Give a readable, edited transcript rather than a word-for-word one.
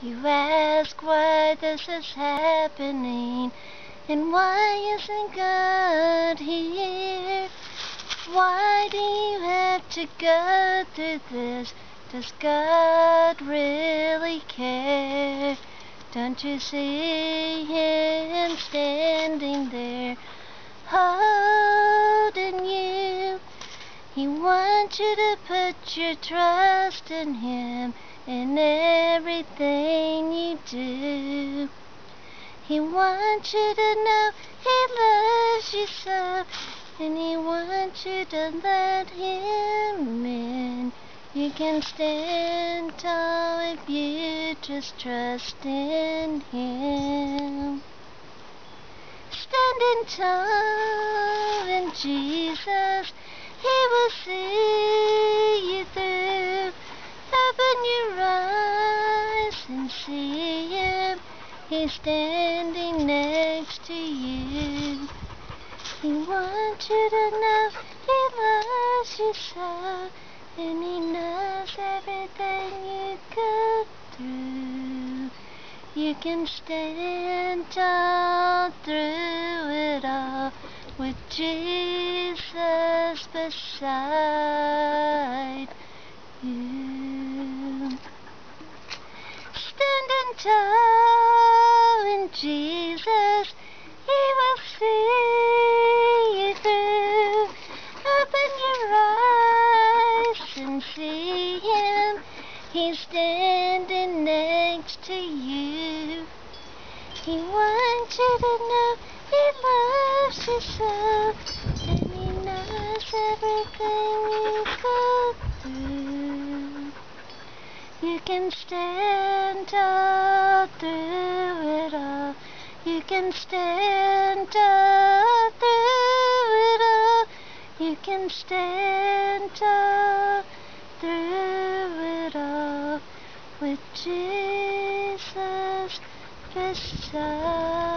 You ask why this is happening, and why isn't God here? Why do you have to go through this? Does God really care? Don't you see Him standing there, holding you? He wants you to put your trust in Him in everything you do. He wants you to know He loves you so, and He wants you to let Him in. You can stand tall if you just trust in Him. Standing tall in Jesus, He will see you through. Open your eyes and see Him. He's standing next to you. He wants you to know He loves you so, and He knows everything you go through. You can stand tall through it all with Jesus beside you. Standing tall in Jesus, He will see you through. Open your eyes and see Him. He's standing next to you. He wants you to know He loves you so, and He knows everything you go through. You can stand tall through it all. You can stand tall through it all. You can stand tall through it all with Jesus beside.